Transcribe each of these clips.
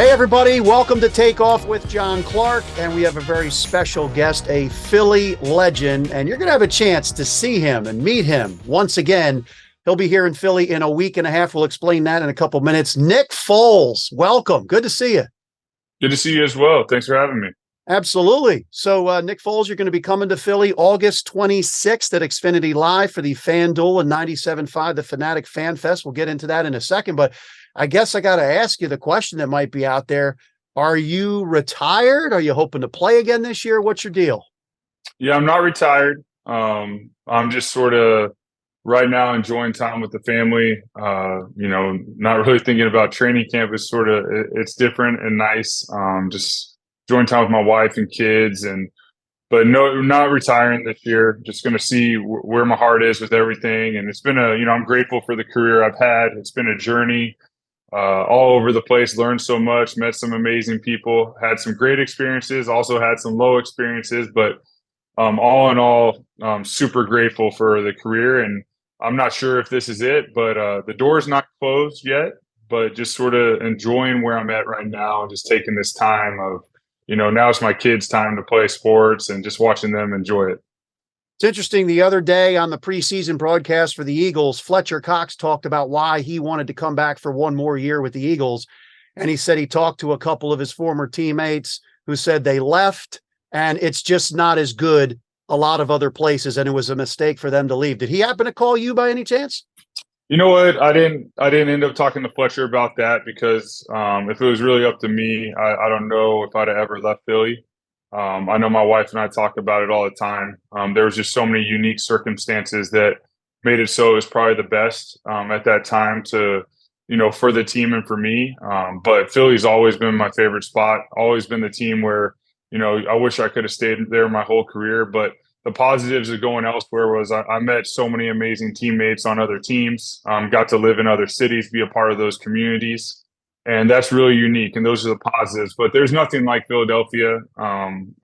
Hey, everybody. Welcome to Takeoff with John Clark. And we have a very special guest, a Philly legend. And you're going to have a chance to see him and meet him once again. He'll be here in Philly in a week and a half. We'll explain that in a couple minutes. Nick Foles, welcome. Good to see you. Good to see you as well. Thanks for having me. Absolutely. So, Nick Foles, you're going to be coming to Philly August 26th at Xfinity Live for the FanDuel and 97.5, the Fanatic FanFest. We'll get into that in a second, but I guess I got to ask you the question that might be out there. Are you retired? Are you hoping to play again this year? What's your deal? Yeah, I'm not retired. I'm just sort of right now enjoying time with the family. Not really thinking about training camp. Is sort of, it's different and nice. Just enjoying time with my wife and kids, but no, not retiring this year. Just going to see where my heart is with everything. And it's been I'm grateful for the career I've had. It's been a journey. All over the place, learned so much, met some amazing people, had some great experiences, also had some low experiences, but all in all, super grateful for the career. And I'm not sure if this is it, but the door's not closed yet, but just sort of enjoying where I'm at right now and just taking this time of, now it's my kids' time to play sports and just watching them enjoy it. It's interesting. The other day on the preseason broadcast for the Eagles, Fletcher Cox talked about why he wanted to come back for one more year with the Eagles. And he said he talked to a couple of his former teammates who said they left and it's just not as good a lot of other places. And it was a mistake for them to leave. Did he happen to call you by any chance? You know what? I didn't end up talking to Fletcher about that because if it was really up to me, I don't know if I'd have ever left Philly. I know my wife and I talk about it all the time. There was just so many unique circumstances that made it so it was probably the best at that time to, for the team and for me. But Philly's always been my favorite spot, always been the team where, I wish I could have stayed there my whole career. But the positives of going elsewhere was I met so many amazing teammates on other teams, got to live in other cities, be a part of those communities. And that's really unique. And those are the positives. But there's nothing like Philadelphia.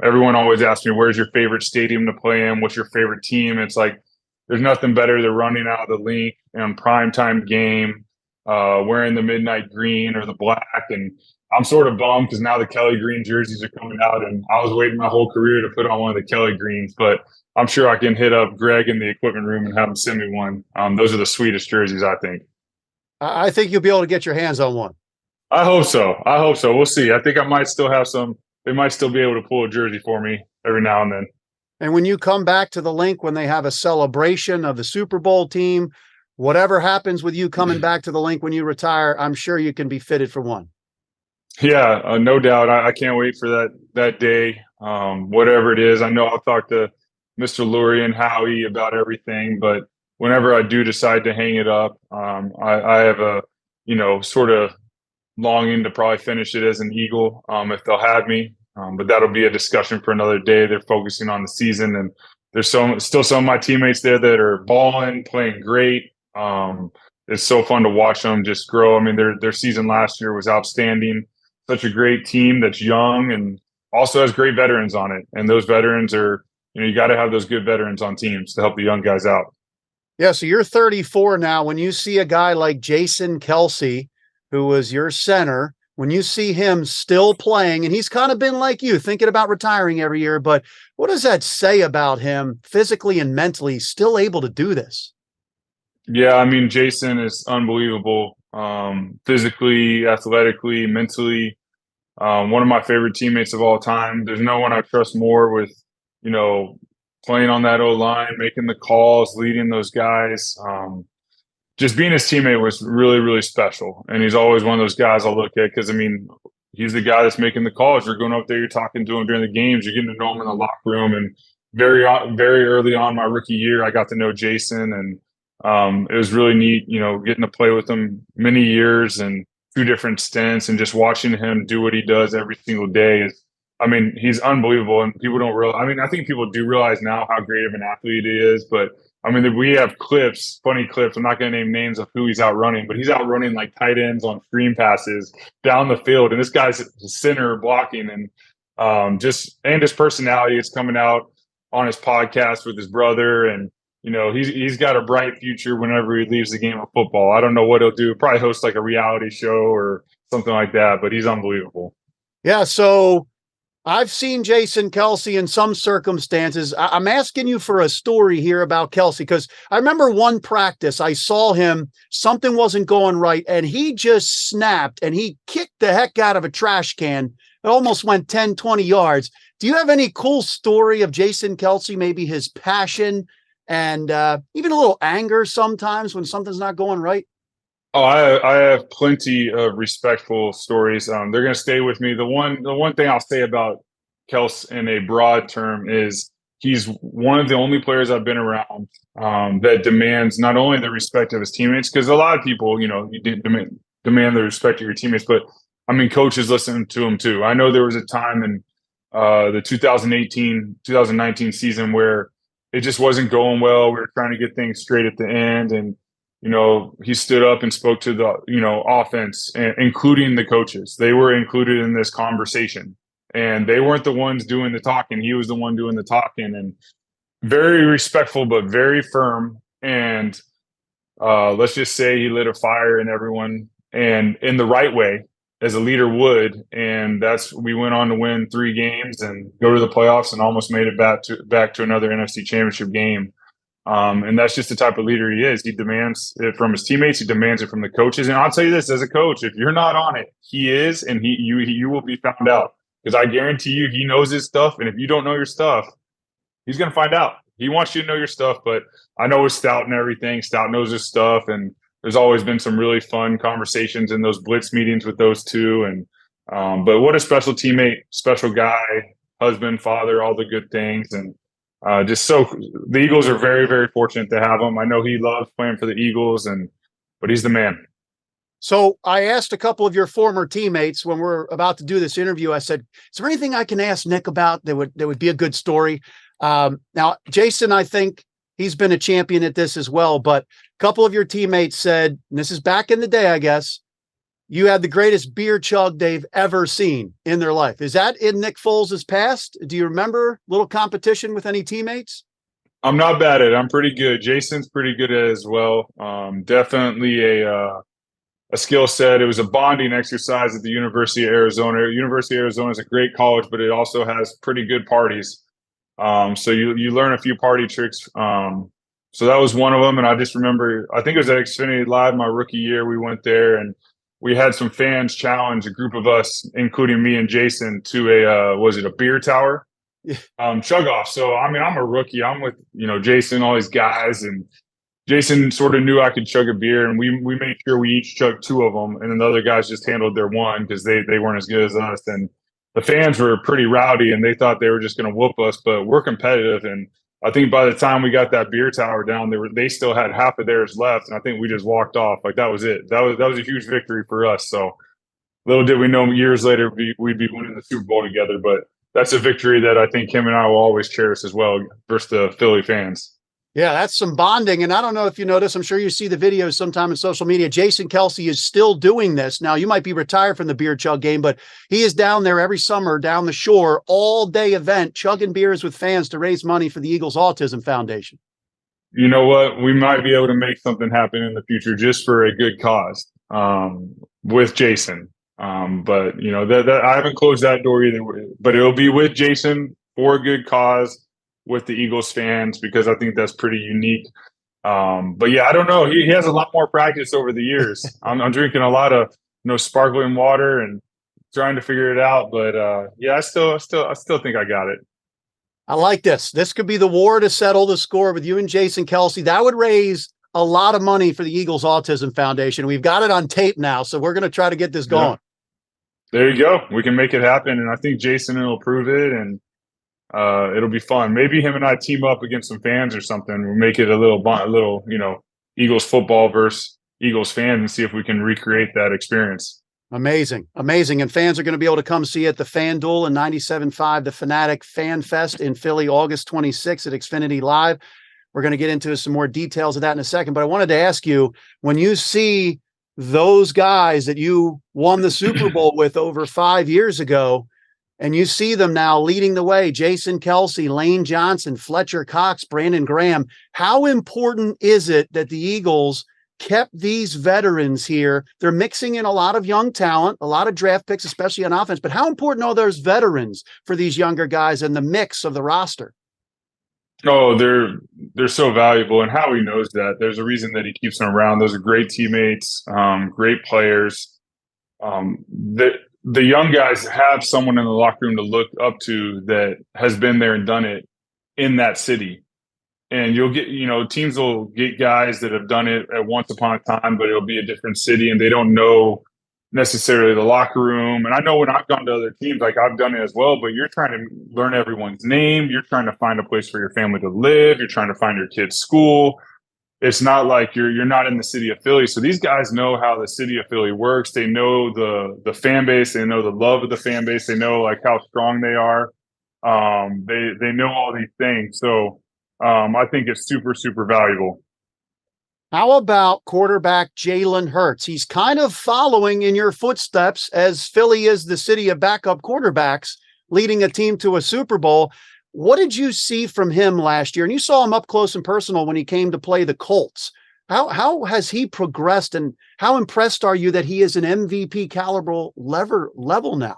Everyone always asks me, where's your favorite stadium to play in? What's your favorite team? It's like there's nothing better than running out of the link in primetime game, wearing the midnight green or the black. And I'm sort of bummed because now the Kelly green jerseys are coming out. And I was waiting my whole career to put on one of the Kelly greens. But I'm sure I can hit up Greg in the equipment room and have him send me one. Those are the sweetest jerseys, I think. I think you'll be able to get your hands on one. I hope so. We'll see. I think I might still have some. They might still be able to pull a jersey for me every now and then. And when you come back to the link, when they have a celebration of the Super Bowl team, whatever happens with you coming back to the link when you retire, I'm sure you can be fitted for one. Yeah, no doubt. I can't wait for that day. Whatever it is, I know I'll talk to Mr. Lurie and Howie about everything. But whenever I do decide to hang it up, I have a sort of longing to probably finish it as an Eagle if they'll have me. But that'll be a discussion for another day. They're focusing on the season, and there's still some of my teammates there that are balling, playing great. It's so fun to watch them just grow. I mean, their season last year was outstanding. Such a great team that's young and also has great veterans on it. And those veterans are, you got to have those good veterans on teams to help the young guys out. Yeah, so you're 34 now. When you see a guy like Jason Kelce, who was your center, when you see him still playing, and he's kind of been like you, thinking about retiring every year, but what does that say about him physically and mentally, still able to do this? Yeah, I mean, Jason is unbelievable, physically, athletically, mentally. One of my favorite teammates of all time. There's no one I trust more with, playing on that O-line, making the calls, leading those guys. Just being his teammate was really, really special. And he's always one of those guys I'll look at because, I mean, he's the guy that's making the calls. You're going up there, you're talking to him during the games, you're getting to know him in the locker room. And very early on my rookie year, I got to know Jason. And it was really neat, getting to play with him many years and 2 different stints and just watching him do what he does every single day he's unbelievable. And people don't realize, I think people do realize now how great of an athlete he is, but we have clips, funny clips. I'm not going to name names of who he's outrunning, but he's outrunning like tight ends on screen passes down the field. And this guy's the center blocking and his personality is coming out on his podcast with his brother. And, he's got a bright future whenever he leaves the game of football. I don't know what he'll do. Probably host like a reality show or something like that. But he's unbelievable. Yeah. So I've seen Jason Kelce in some circumstances. I'm asking you for a story here about Kelce, because I remember one practice I saw him, something wasn't going right, and he just snapped and he kicked the heck out of a trash can. It almost went 10, 20 yards. Do you have any cool story of Jason Kelce, maybe his passion and even a little anger sometimes when something's not going right? Oh, I have plenty of respectful stories. They're going to stay with me. The one thing I'll say about Kels in a broad term is he's one of the only players I've been around that demands not only the respect of his teammates, because a lot of people, you demand the respect of your teammates, but I mean, coaches listen to him too. I know there was a time in the 2018-2019 season where it just wasn't going well. We were trying to get things straight at the end, and he stood up and spoke to the, offense, including the coaches. They were included in this conversation, and they weren't the ones doing the talking. He was the one doing the talking, and very respectful, but very firm. And let's just say he lit a fire in everyone, and in the right way, as a leader would. And we went on to win 3 games and go to the playoffs and almost made it back to another NFC Championship game. And that's just the type of leader he is. He demands it from his teammates. He demands it from the coaches. And I'll tell you this, as a coach, if you're not on it, he is, and you will be found out, because I guarantee you he knows his stuff. And if you don't know your stuff, he's going to find out. He wants you to know your stuff. But I know with Stout and everything, Stout knows his stuff. And there's always been some really fun conversations in those blitz meetings with those two. And but what a special teammate, special guy, husband, father, all the good things. And the Eagles are very, very fortunate to have him. I know he loves playing for the Eagles, but he's the man. So I asked a couple of your former teammates when we're about to do this interview, I said, is there anything I can ask Nick about that would be a good story? Now, Jason, I think he's been a champion at this as well, but a couple of your teammates said, and this is back in the day, I guess, you had the greatest beer chug they've ever seen in their life. Is that in Nick Foles' past? Do you remember a little competition with any teammates? I'm not bad at it. I'm pretty good. Jason's pretty good at it as well. Definitely a skill set. It was a bonding exercise at the University of Arizona. University of Arizona is a great college, but it also has pretty good parties. So you learn a few party tricks. So that was one of them. And I just remember, I think it was at Xfinity Live my rookie year. We went there and we had some fans challenge a group of us, including me and Jason, to a beer tower? Chug off. So, I mean, I'm a rookie. I'm with, Jason, all these guys, and Jason sort of knew I could chug a beer, and we made sure we each chugged 2 of them, and then the other guys just handled their one because they weren't as good as us. And the fans were pretty rowdy, and they thought they were just going to whoop us, but we're competitive. And I think by the time we got that beer tower down, they still had half of theirs left, and I think we just walked off. Like, that was it. That was a huge victory for us. So little did we know years later we'd be winning the Super Bowl together. But that's a victory that I think him and I will always cherish as well versus the Philly fans. Yeah, that's some bonding. And I don't know if you notice, I'm sure you see the videos sometime in social media. Jason Kelce is still doing this. Now, you might be retired from the beer chug game, but he is down there every summer down the shore, all day event, chugging beers with fans to raise money for the Eagles Autism Foundation. You know what? We might be able to make something happen in the future just for a good cause with Jason. But, that I haven't closed that door either, but it'll be with Jason for a good cause with the Eagles fans, because I think that's pretty unique. But yeah, I don't know. He has a lot more practice over the years. I'm drinking a lot of sparkling water and trying to figure it out. But yeah, I still think I got it. I like this. This could be the war to settle the score with you and Jason Kelce. That would raise a lot of money for the Eagles Autism Foundation. We've got it on tape now, so we're going to try to get this going. Yeah. There you go. We can make it happen, and I think Jason will prove it, and it'll be fun. Maybe him and I team up against some fans or something. We'll make it a little, Eagles football versus Eagles fans, and see if we can recreate that experience. Amazing. And fans are going to be able to come see it. The FanDuel and 97.5, the Fanatic FanFest in Philly, August 26th at Xfinity Live. We're going to get into some more details of that in a second. But I wanted to ask you, when you see those guys that you won the Super Bowl with over 5 years ago, and you see them now leading the way, Jason Kelce, Lane Johnson, Fletcher Cox, Brandon Graham, how important is it that the Eagles kept these veterans here? They're mixing in a lot of young talent, a lot of draft picks, especially on offense, but how important are those veterans for these younger guys and the mix of the roster? Oh, they're so valuable, and Howie knows that. There's a reason that he keeps them around. Those are great teammates, great players. The young guys have someone in the locker room to look up to that has been there and done it in that city. And you'll get, teams will get guys that have done it at once upon a time, but it'll be a different city and they don't know necessarily the locker room. And I know when I've gone to other teams, like I've done it as well, but you're trying to learn everyone's name. You're trying to find a place for your family to live. You're trying to find your kid's school. It's not like you're not in the city of Philly. So these guys know how the city of Philly works. They know the fan base. They know the love of the fan base. They know like how strong they are. They know all these things. So I think it's super, super valuable. How about quarterback Jalen Hurts? He's kind of following in your footsteps as Philly is the city of backup quarterbacks, leading a team to a Super Bowl. What did you see from him last year? And you saw him up close and personal when he came to play the Colts. How has he progressed, and how impressed are you that he is an MVP caliber level now?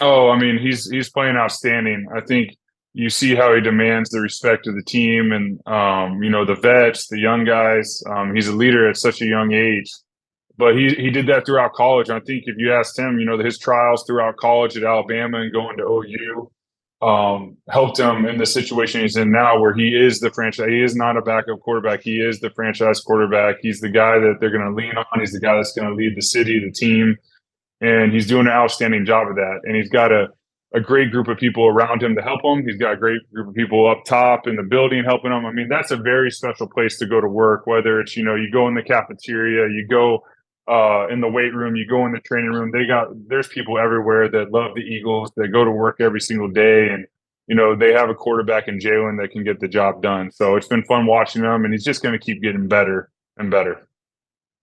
Oh, I mean, he's playing outstanding. I think you see how he demands the respect of the team and, the vets, the young guys. He's a leader at such a young age. But he did that throughout college. I think if you asked him, his trials throughout college at Alabama and going to OU helped him in the situation he's in now, where he is the franchise. He is not a backup quarterback. He is the franchise quarterback. He's the guy that they're going to lean on. He's the guy that's going to lead the city, the team. And he's doing an outstanding job of that. And he's got a great group of people around him to help him. He's got a great group of people up top in the building helping him. I mean, that's a very special place to go to work, whether it's, you go in the cafeteria, you go in the weight room, you go in the training room. There's people everywhere that love the Eagles, that go to work every single day. And, they have a quarterback in Jalen that can get the job done. So it's been fun watching him, and he's just going to keep getting better and better.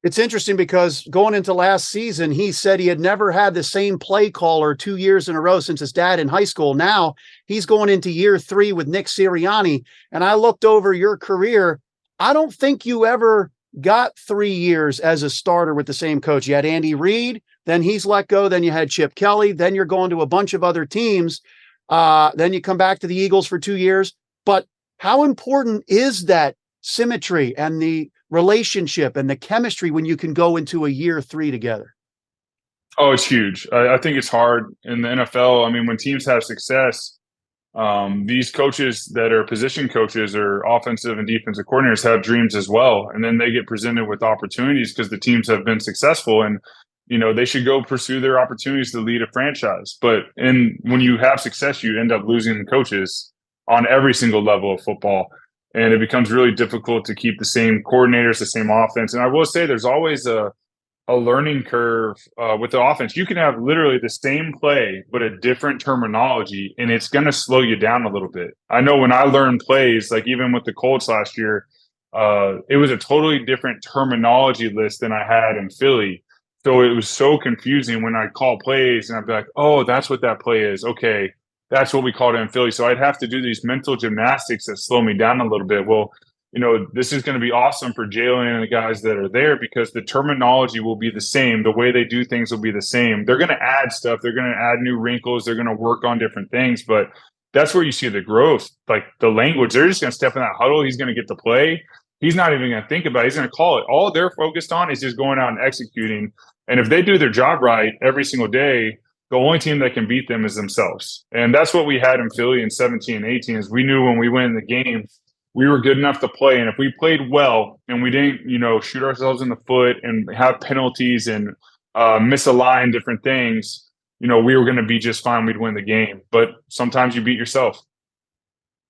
It's interesting because going into last season, he said he had never had the same play caller 2 years in a row since his dad in high school. Now he's going into year 3 with Nick Sirianni. And I looked over your career. I don't think you ever got 3 years as a starter with the same coach. You had Andy Reid, then he's let go. Then you had Chip Kelly. Then you're going to a bunch of other teams. Then you come back to the Eagles for 2 years. But how important is that symmetry and the relationship and the chemistry when you can go into a year 3 together? Oh, it's huge. I think it's hard in the NFL. I mean, when teams have success, these coaches that are position coaches or offensive and defensive coordinators have dreams as well. And then they get presented with opportunities because the teams have been successful, and, they should go pursue their opportunities to lead a franchise. But when you have success, you end up losing the coaches on every single level of football. And it becomes really difficult to keep the same coordinators, the same offense. And I will say there's always a learning curve with the offense. You can have literally the same play, but a different terminology, and it's going to slow you down a little bit. I know when I learned plays, like even with the Colts last year, it was a totally different terminology list than I had in Philly. So it was so confusing when I call plays and I'd be like, oh, that's what that play is. Okay. That's what we called it in Philly. So I'd have to do these mental gymnastics that slow me down a little bit. Well, this is going to be awesome for Jalen and the guys that are there because the terminology will be the same. The way they do things will be the same. They're going to add stuff. They're going to add new wrinkles. They're going to work on different things. But that's where you see the growth, like the language. They're just going to step in that huddle. He's going to get the play. He's not even going to think about it. He's going to call it. All they're focused on is just going out and executing. And if they do their job right every single day, the only team that can beat them is themselves. And that's what we had in Philly in 17 and 18 is we knew when we went in the game, we were good enough to play. And if we played well and we didn't, shoot ourselves in the foot and have penalties and misalign different things, we were going to be just fine. We'd win the game. But sometimes you beat yourself.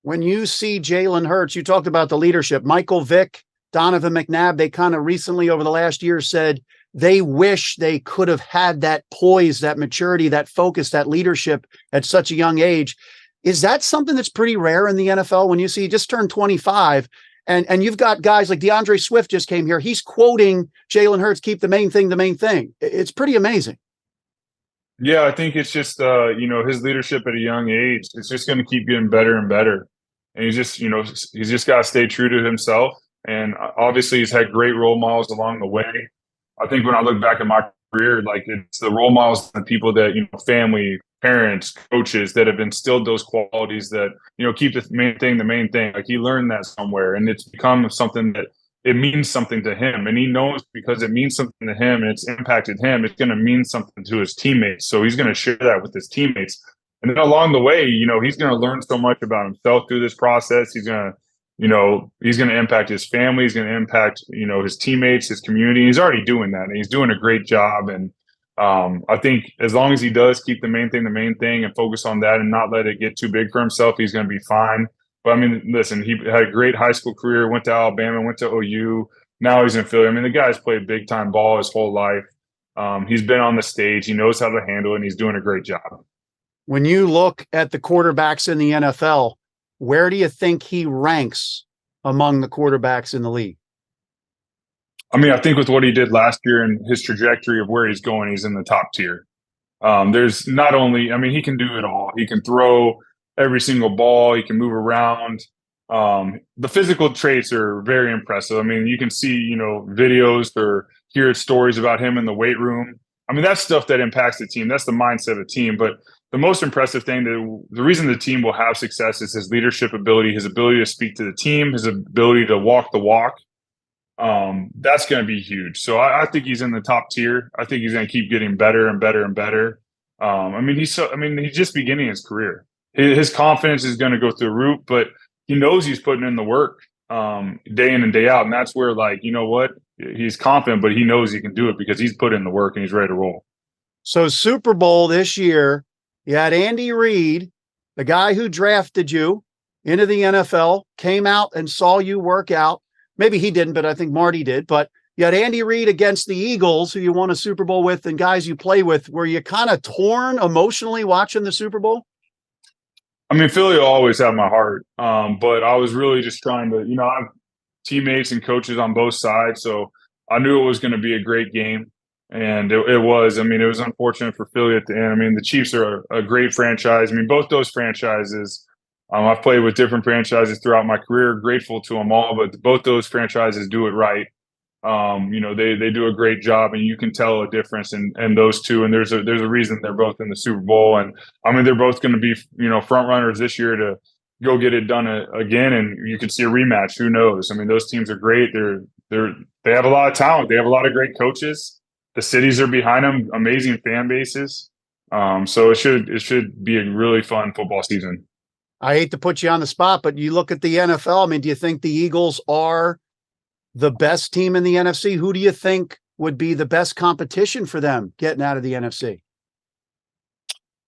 When you see Jalen Hurts, you talked about the leadership. Michael Vick, Donovan McNabb, they kind of recently over the last year said they wish they could have had that poise, that maturity, that focus, that leadership at such a young age. Is that something that's pretty rare in the NFL when you see he just turned 25 and you've got guys like DeAndre Swift just came here. He's quoting Jalen Hurts, keep the main thing the main thing. It's pretty amazing. Yeah, I think it's just, his leadership at a young age, it's just going to keep getting better and better. And he's just got to stay true to himself. And obviously he's had great role models along the way. I think when I look back at my career, like it's the role models and the people that, family, parents, coaches that have instilled those qualities that, keep the main thing the main thing. Like he learned that somewhere, and it's become something that it means something to him. And he knows because it means something to him and it's impacted him, it's going to mean something to his teammates. So he's going to share that with his teammates. And then along the way, he's going to learn so much about himself through this process. He's going to impact his family. He's going to impact, his teammates, his community. He's already doing that, and he's doing a great job. And I think as long as he does keep the main thing and focus on that and not let it get too big for himself, he's going to be fine. But I mean, listen, he had a great high school career, went to Alabama, went to OU. Now he's in Philly. I mean, the guy's played big time ball his whole life. He's been on the stage. He knows how to handle it, and he's doing a great job. When you look at the quarterbacks in the NFL, where do you think he ranks among the quarterbacks in the league? I mean, I think with what he did last year and his trajectory of where he's going, he's in the top tier. There's not only, I mean, he can do it all. He can throw every single ball. He can move around. The physical traits are very impressive. I mean, you can see, videos or hear stories about him in the weight room. I mean, that's stuff that impacts the team. That's the mindset of the team. But the most impressive thing, the reason the team will have success is his leadership ability, his ability to speak to the team, his ability to walk the walk. That's going to be huge. So I think he's in the top tier. I think he's going to keep getting better and better and better. He's just beginning his career. His confidence is going to go through the roof, but he knows he's putting in the work day in and day out. And that's where, he's confident, but he knows he can do it because he's put in the work and he's ready to roll. So Super Bowl this year, you had Andy Reid, the guy who drafted you into the NFL, came out and saw you work out. Maybe he didn't, but I think Marty did. But you had Andy Reid against the Eagles, who you won a Super Bowl with, and guys you play with. Were you kind of torn emotionally watching the Super Bowl? I mean, Philly will always have my heart. But I was really just trying to, I have teammates and coaches on both sides. So I knew it was going to be a great game. And it was. I mean, it was unfortunate for Philly at the end. I mean, the Chiefs are a great franchise. I mean, both those franchises, I've played with different franchises throughout my career, grateful to them all, but both those franchises do it right. They do a great job, and you can tell a difference in those two. And there's a reason they're both in the Super Bowl. And I mean, they're both going to be, front runners this year to go get it done again. And you can see a rematch. Who knows? I mean, those teams are great. They have a lot of talent. They have a lot of great coaches. The cities are behind them, amazing fan bases. So it should be a really fun football season. I hate to put you on the spot, but you look at the NFL. I mean, do you think the Eagles are the best team in the NFC? Who do you think would be the best competition for them getting out of the NFC?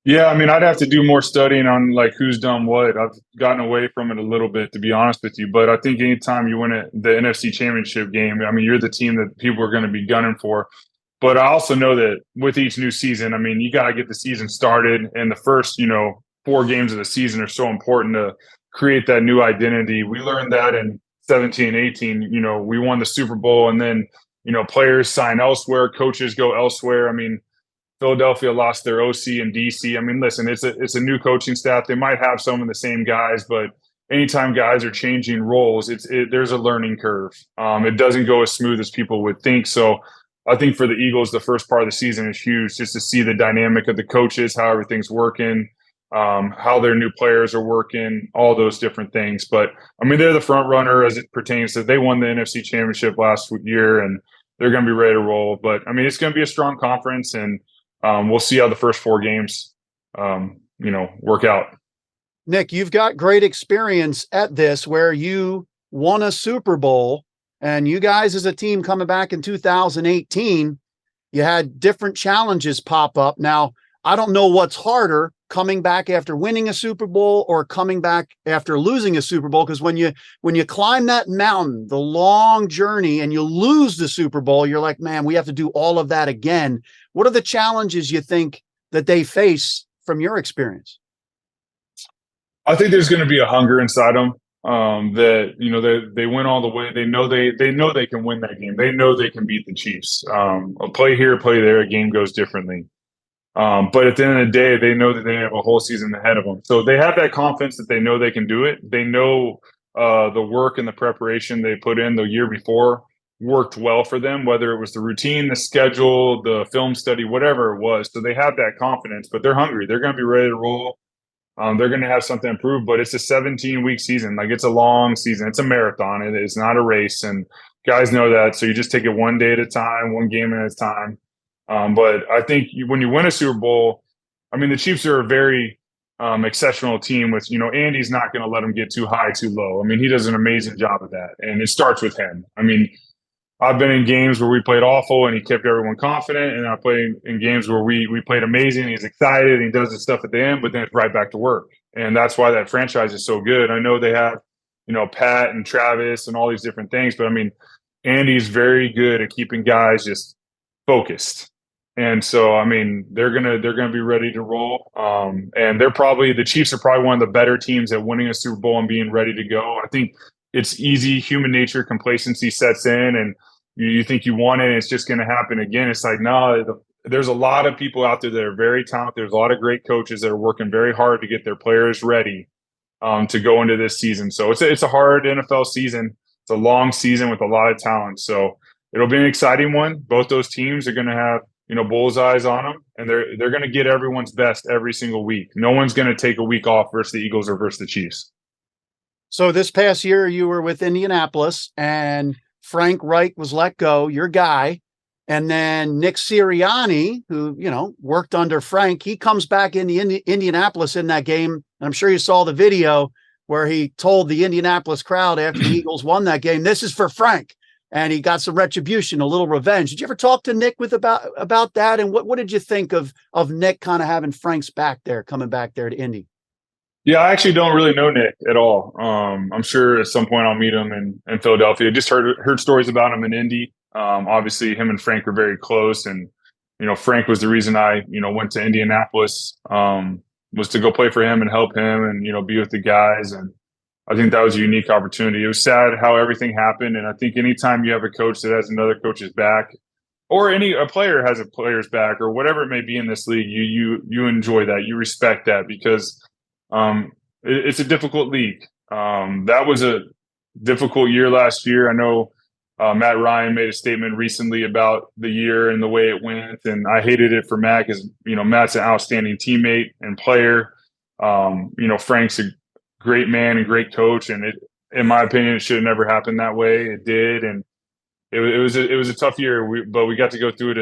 Yeah, I mean, I'd have to do more studying on who's done what. I've gotten away from it a little bit, to be honest with you. But I think anytime you win the NFC Championship game, I mean, you're the team that people are going to be gunning for. But I also know that with each new season, I mean, you got to get the season started, and the first, 4 games of the season are so important to create that new identity. We learned that in 17, 18, we won the Super Bowl, and then, players sign elsewhere, coaches go elsewhere. I mean, Philadelphia lost their OC in DC. I mean, listen, it's a new coaching staff. They might have some of the same guys, but anytime guys are changing roles, there's a learning curve. It doesn't go as smooth as people would think. So I think for the Eagles, the first part of the season is huge, just to see the dynamic of the coaches, how everything's working, how their new players are working, all those different things. But I mean, they're the front runner as it pertains to, they won the NFC Championship last year, and they're going to be ready to roll. But I mean, it's going to be a strong conference, and we'll see how the first 4 games, work out. Nick, you've got great experience at this, where you won a Super Bowl, and you guys as a team coming back in 2018, you had different challenges pop up. Now, I don't know what's harder, coming back after winning a Super Bowl or coming back after losing a Super Bowl. Because when you climb that mountain, the long journey, and you lose the Super Bowl, you're like, man, we have to do all of that again. What are the challenges you think that they face from your experience? I think there's going to be a hunger inside them. That they went all the way. They know they can win that game. They know they can beat the Chiefs. A play here, play there, a game goes differently. But at the end of the day, they know that they have a whole season ahead of them. So they have that confidence that they know they can do it. They know the work and the preparation they put in the year before worked well for them, whether it was the routine, the schedule, the film study, whatever it was. So they have that confidence, but they're hungry. They're going to be ready to roll. They're going to have something to prove, but it's a 17-week season. Like, it's a long season. It's a marathon. It is not a race, and guys know that. So you just take it one day at a time, one game at a time. But I think when you win a Super Bowl, I mean, the Chiefs are a very exceptional team with, Andy's not going to let them get too high, too low. I mean, he does an amazing job of that, and it starts with him. I mean, I've been in games where we played awful and he kept everyone confident, and I played in games where we played amazing. He's excited and he does his stuff at the end, but then it's right back to work. And that's why that franchise is so good. I know they have, Pat and Travis and all these different things, but I mean, Andy's very good at keeping guys just focused. And so, I mean, they're gonna be ready to roll. And the Chiefs are probably one of the better teams at winning a Super Bowl and being ready to go. I think it's easy. Human nature, complacency sets in, and you think you want it, and it's just going to happen again. It's like, no, there's a lot of people out there that are very talented. There's a lot of great coaches that are working very hard to get their players ready to go into this season. So it's a hard NFL season. It's a long season with a lot of talent. So it'll be an exciting one. Both those teams are going to have, bullseyes on them, and they're going to get everyone's best every single week. No one's going to take a week off versus the Eagles or versus the Chiefs. So this past year you were with Indianapolis, and Frank Reich was let go, your guy. And then Nick Sirianni, who, worked under Frank, he comes back in the Indianapolis in that game. I'm sure you saw the video where he told the Indianapolis crowd after the Eagles won that game, "This is for Frank." And he got some retribution, a little revenge. Did you ever talk to Nick about that? And what did you think of Nick kind of having Frank's back there, coming back there to Indy? Yeah, I actually don't really know Nick at all. I'm sure at some point I'll meet him in Philadelphia. Just heard stories about him in Indy. Obviously, him and Frank are very close, and Frank was the reason I went to Indianapolis, was to go play for him and help him and be with the guys. And I think that was a unique opportunity. It was sad how everything happened, and I think anytime you have a coach that has another coach's back, or a player has a player's back, or whatever it may be in this league, you enjoy that, you respect that, because it's a difficult league. That was a difficult year last year. I know Matt Ryan made a statement recently about the year and the way it went, and I hated it for Matt because Matt's an outstanding teammate and player. Frank's a great man and great coach, and in my opinion, it should have never happened that way. It did, and it was a tough year. But we got to go through it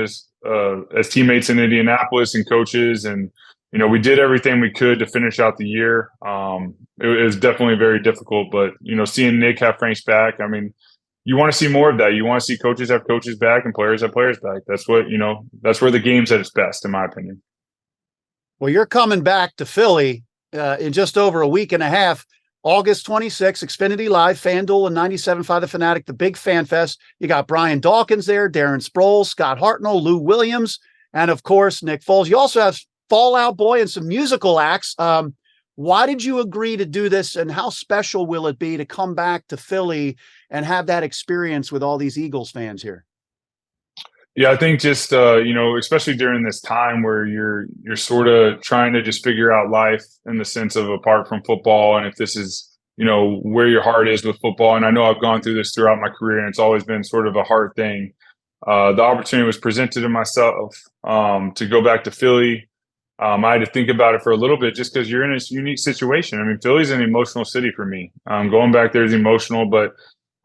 as teammates in Indianapolis and coaches, and we did everything we could to finish out the year. It was definitely very difficult, but seeing Nick have Frank's back, I mean, you want to see more of that. You want to see coaches have coaches back and players have players back. That's what that's where the game's at its best, in my opinion. Well, you're coming back to Philly in just over a week and a half. August 26th, Xfinity Live, FanDuel, and 97.5 The Fanatic, the big FanFest. You got Brian Dawkins there, Darren Sproles, Scott Hartnell, Lou Williams, and of course, Nick Foles. You also have Fall Out Boy and some musical acts. Why did you agree to do this, and how special will it be to come back to Philly and have that experience with all these Eagles fans here? Yeah, I think just especially during this time where you're sort of trying to just figure out life in the sense of apart from football, and if this is where your heart is with football. And I know I've gone through this throughout my career, and it's always been sort of a hard thing. The opportunity was presented to myself to go back to Philly. I had to think about it for a little bit just because you're in a unique situation. I mean, Philly's an emotional city for me. Going back there is emotional, but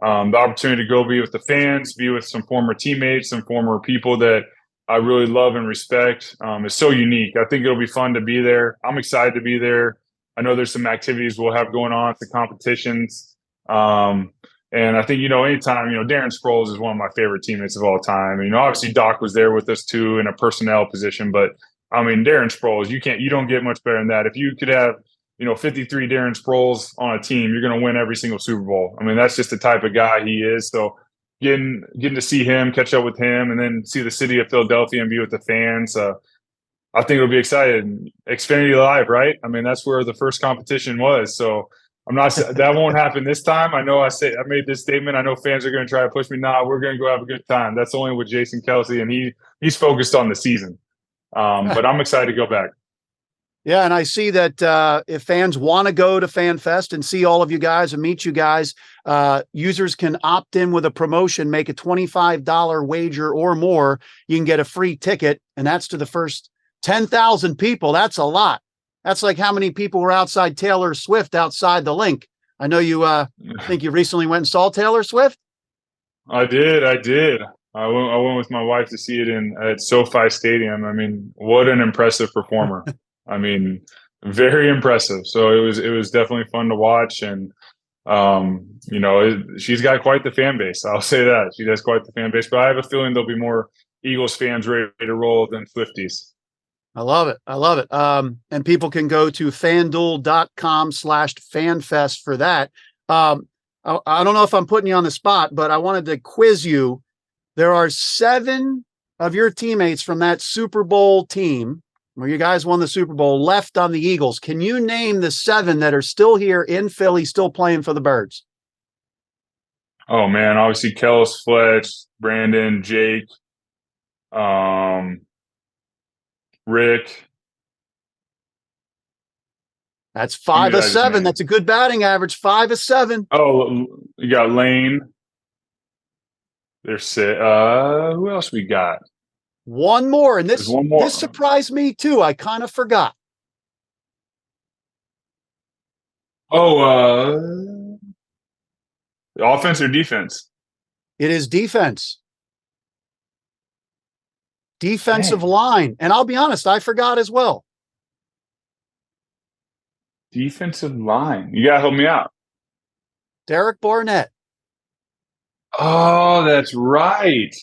the opportunity to go be with the fans, be with some former teammates, some former people that I really love and respect is so unique. I think it'll be fun to be there. I'm excited to be there. I know there's some activities we'll have going on at the competitions. And I think, anytime, Darren Sproles is one of my favorite teammates of all time. Obviously Doc was there with us too in a personnel position, but I mean, Darren Sproles, you don't get much better than that. If you could have, 53 Darren Sproles on a team, you're going to win every single Super Bowl. I mean, that's just the type of guy he is. So getting to see him, catch up with him, and then see the city of Philadelphia and be with the fans, I think it'll be exciting. Xfinity Live, right? I mean, that's where the first competition was. So that won't happen this time. I know I made this statement. I know fans are going to try to push me. Nah, we're going to go have a good time. That's only with Jason Kelce, and he's focused on the season. But I'm excited to go back. Yeah, and I see that if fans want to go to FanFest and see all of you guys and meet you guys, users can opt in with a promotion, make a $25 wager or more. You can get a free ticket, and that's to the first 10,000 people. That's a lot. That's like how many people were outside Taylor Swift outside the link. I know you think you recently went and saw Taylor Swift. I did. I went with my wife to see it at SoFi Stadium. I mean, what an impressive performer. I mean, very impressive. So it was definitely fun to watch. And, she's got quite the fan base. I'll say that. She has quite the fan base. But I have a feeling there'll be more Eagles fans ready to roll than Swifties. I love it. And people can go to FanDuel.com/FanFest for that. I don't know if I'm putting you on the spot, but I wanted to quiz you. There are 7 of your teammates from that Super Bowl team where you guys won the Super Bowl left on the Eagles. Can you name the 7 that are still here in Philly, still playing for the Birds? Oh man, obviously Kelce, Fletch, Brandon, Jake, Rick. That's 5 of 7. That's a good batting average. 5 of 7. Oh, you got Lane. There's who else we got? One more, and this surprised me too. I kind of forgot. Oh, offense or defense? It is defense. Defensive line. And I'll be honest, I forgot as well. Defensive line. You got to help me out. Derek Barnett. Oh, that's right.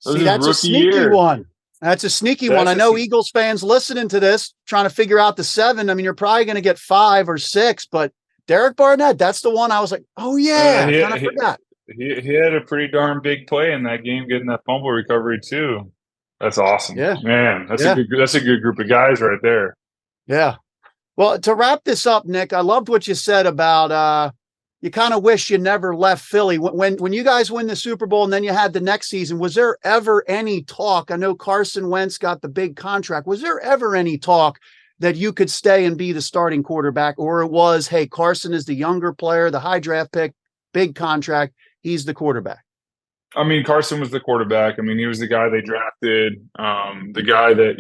See, that's a sneaky one. That's a sneaky one. I know Eagles fans listening to this, trying to figure out the 7. I mean, you're probably going to get 5 or 6, but Derek Barnett, that's the one I was like, oh, yeah, I kind of forgot. He had a pretty darn big play in that game, getting that fumble recovery, too. That's awesome. Yeah. Man, that's a good group of guys right there. Yeah. Well, to wrap this up, Nick, I loved what you said about you kind of wish you never left Philly. When you guys win the Super Bowl and then you had the next season, was there ever any talk? I know Carson Wentz got the big contract. Was there ever any talk that you could stay and be the starting quarterback? Or it was, hey, Carson is the younger player, the high draft pick, big contract. He's the quarterback. I mean, Carson was the quarterback. I mean, he was the guy they drafted, the guy that,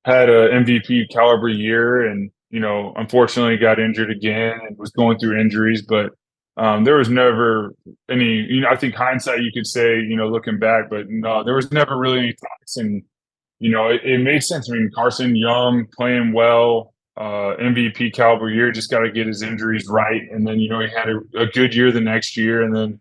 had an MVP caliber year and, unfortunately got injured again and was going through injuries. But there was never any, I think hindsight, you could say, looking back, but no, there was never really any talks. And, it made sense. I mean, Carson, young, playing well, MVP caliber year, just got to get his injuries right. And then, he had a good year the next year. And then,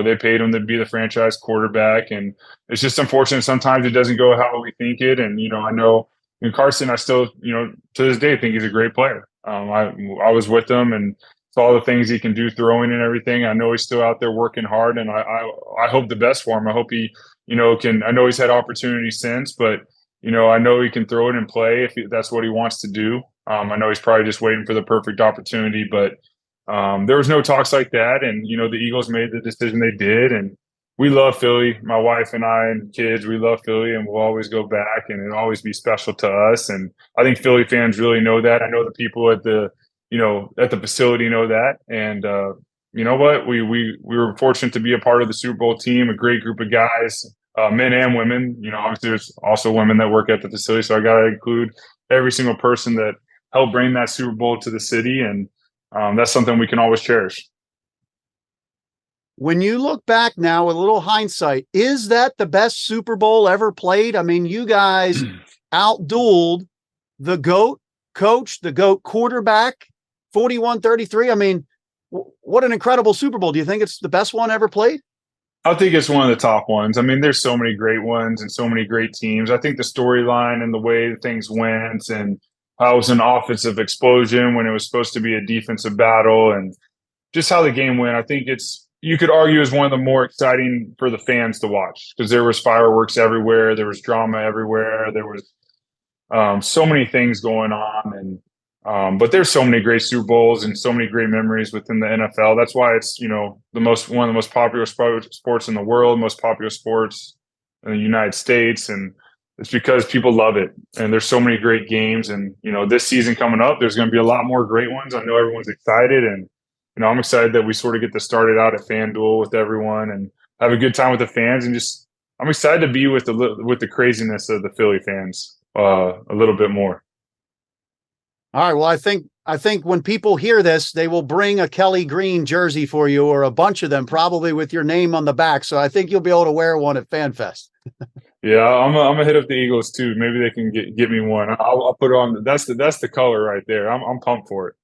they paid him to be the franchise quarterback. And it's just unfortunate. Sometimes it doesn't go how we think it. And, I know Carson, I still, to this day, think he's a great player. I was with him and saw the things he can do throwing and everything. I know he's still out there working hard, and I hope the best for him. I hope he, can. I know he's had opportunities since, but I know he can throw it and play if that's what he wants to do. I know he's probably just waiting for the perfect opportunity, but there was no talks like that. And the Eagles made the decision they did, and we love Philly. My wife and I and kids, we love Philly, and we'll always go back, and it'll always be special to us. And I think Philly fans really know that. I know the people at the facility know that. And you know what? We were fortunate to be a part of the Super Bowl team, a great group of guys, men and women. Obviously there's also women that work at the facility, so I got to include every single person that helped bring that Super Bowl to the city, and that's something we can always cherish. When you look back now with a little hindsight, is that the best Super Bowl ever played? I mean, you guys outdueled the GOAT coach, the GOAT quarterback, 41-33. I mean, what an incredible Super Bowl. Do you think it's the best one ever played? I think it's one of the top ones. I mean, there's so many great ones and so many great teams. I think the storyline and the way things went and how it was an offensive explosion when it was supposed to be a defensive battle and just how the game went, I think you could argue is one of the more exciting for the fans to watch because there was fireworks everywhere. There was drama everywhere. There was so many things going on. And but there's so many great Super Bowls and so many great memories within the NFL. That's why it's, one of the most popular sports in the world, most popular sports in the United States. And It's because people love it, and there's so many great games. And this season coming up, there's going to be a lot more great ones. I know everyone's excited, and I'm excited that we sort of get to start it out at FanDuel with everyone and have a good time with the fans. And just I'm excited to be with the craziness of the Philly fans a little bit more. All right. Well, I think when people hear this, they will bring a Kelly Green jersey for you, or a bunch of them, probably with your name on the back. So I think you'll be able to wear one at FanFest. Yeah, I'm gonna hit up the Eagles too. Maybe they can get me one. I'll put it on. That's the color right there. I'm pumped for it.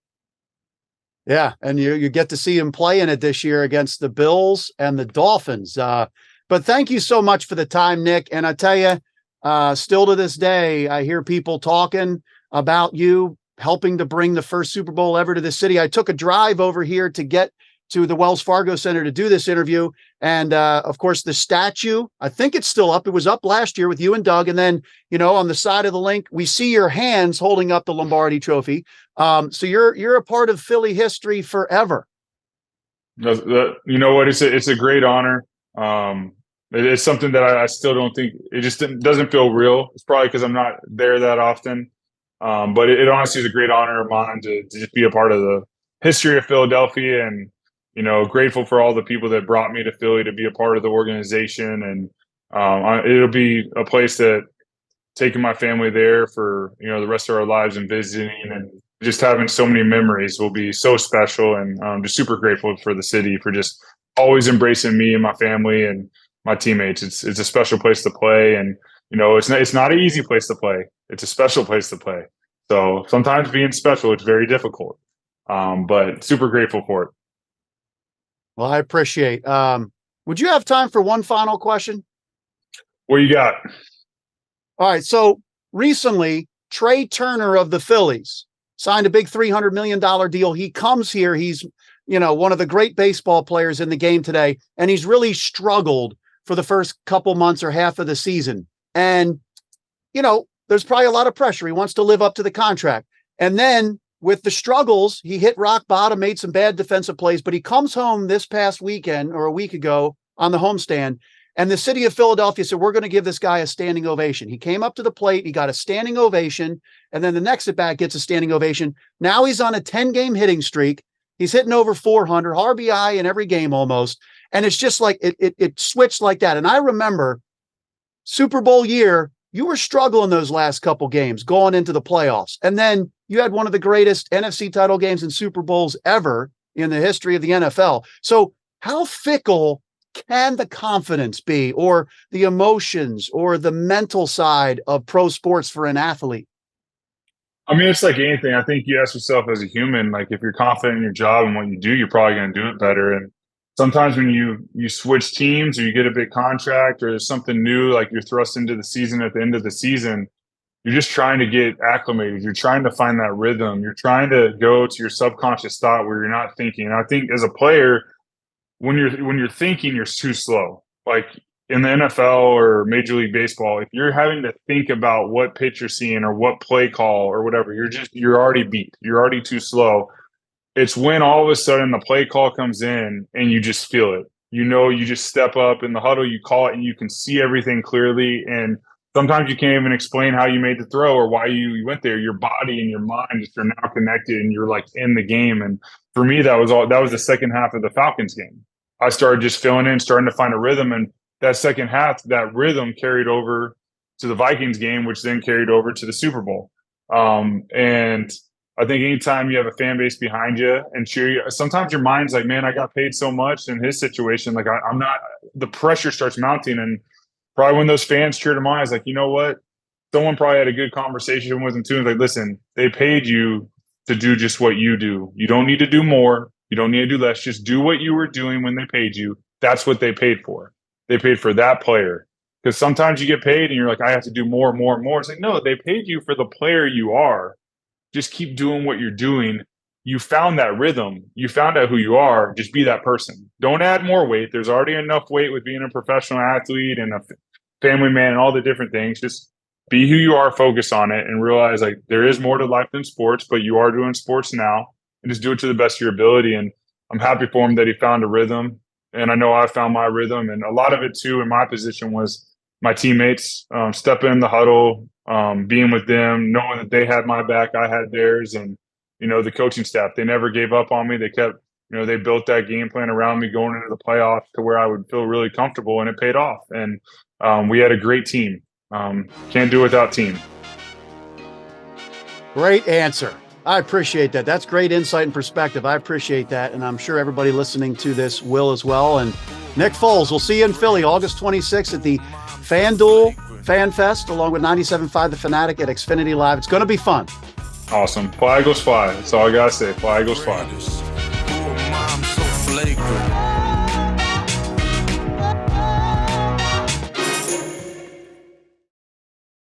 Yeah, and you get to see him play in it this year against the Bills and the Dolphins. But thank you so much for the time, Nick. And I tell you, still to this day, I hear people talking about you helping to bring the first Super Bowl ever to the city. I took a drive over here to get to the Wells Fargo Center to do this interview. And of course, the statue, I think it's still up. It was up last year with you and Doug. And then, on the side of the link, we see your hands holding up the Lombardi Trophy. So you're a part of Philly history forever. You know what? It's a great honor. It's something that I still don't think, it just doesn't feel real. It's probably because I'm not there that often. But it honestly is a great honor of mine to just be a part of the history of Philadelphia, and grateful for all the people that brought me to Philly to be a part of the organization. And it'll be a place that taking my family there for the rest of our lives and visiting and just having so many memories will be so special. And I'm just super grateful for the city for just always embracing me and my family and my teammates. It's a special place to play, and it's not an easy place to play. It's a special place to play. So sometimes being special, it's very difficult, but super grateful for it. Well, I appreciate. Would you have time for one final question? What you got? All right. So recently, Trea Turner of the Phillies signed a big $300 million deal. He comes here. He's, one of the great baseball players in the game today, and he's really struggled for the first couple months or half of the season. And, there's probably a lot of pressure. He wants to live up to the contract. And then with the struggles, he hit rock bottom, made some bad defensive plays, but he comes home this past weekend or a week ago on the homestand, and the city of Philadelphia said, we're going to give this guy a standing ovation. He came up to the plate, he got a standing ovation, and then the next at bat gets a standing ovation. Now he's on a 10-game hitting streak. He's hitting over 400 RBI in every game almost. And it's just like it switched like that. And I remember Super Bowl year, you were struggling those last couple games going into the playoffs. And then you had one of the greatest NFC title games and Super Bowls ever in the history of the NFL. So how fickle can the confidence be, or the emotions, or the mental side of pro sports for an athlete? I mean, it's like anything. I think you ask yourself as a human, like if you're confident in your job and what you do, you're probably going to do it better. And sometimes when you switch teams or you get a big contract or there's something new, like you're thrust into the season at the end of the season, you're just trying to get acclimated. You're trying to find that rhythm. You're trying to go to your subconscious thought where you're not thinking. And I think as a player, when you're thinking, you're too slow. Like in the NFL or Major League Baseball, if you're having to think about what pitch you're seeing or what play call or whatever, you're already beat. You're already too slow. It's when all of a sudden the play call comes in and you just feel it. You just step up in the huddle, you call it, and you can see everything clearly. And sometimes you can't even explain how you made the throw or why you went there. Your body and your mind just are now connected, and you're like in the game. And for me, that was the second half of the Falcons game. I started just filling in, starting to find a rhythm, and that second half, that rhythm carried over to the Vikings game, which then carried over to the Super Bowl. And I think anytime you have a fan base behind you and cheer you, sometimes your mind's like, man, I got paid so much. In his situation, like I'm not, the pressure starts mounting. And probably when those fans cheered him on, I was like, you know what? Someone probably had a good conversation with him too. And like, listen, they paid you to do just what you do. You don't need to do more. You don't need to do less. Just do what you were doing when they paid you. That's what they paid for. They paid for that player. Because sometimes you get paid and you're like, I have to do more and more and more. It's like, no, they paid you for the player you are. Just keep doing what you're doing. You found that rhythm. You found out who you are. Just be that person. Don't add more weight. There's already enough weight with being a professional athlete and a family man and all the different things. Just be who you are, focus on it, and realize like there is more to life than sports, but you are doing sports now, and just do it to the best of your ability. And I'm happy for him that he found a rhythm. And I know I found my rhythm. And a lot of it too, in my position, was my teammates, stepping in the huddle, being with them, knowing that they had my back, I had theirs, and the coaching staff, they never gave up on me. They kept, they built that game plan around me going into the playoffs to where I would feel really comfortable, and it paid off. And we had a great team. Can't do without team. Great answer. I appreciate that. That's great insight and perspective. I appreciate that. And I'm sure everybody listening to this will as well. And Nick Foles, we'll see you in Philly August 26th at the FanDuel FanFest, along with 97.5 The Fanatic at Xfinity Live. It's going to be fun. Awesome. Fly Eagles fly. That's all I got to say. Fly Eagles fly.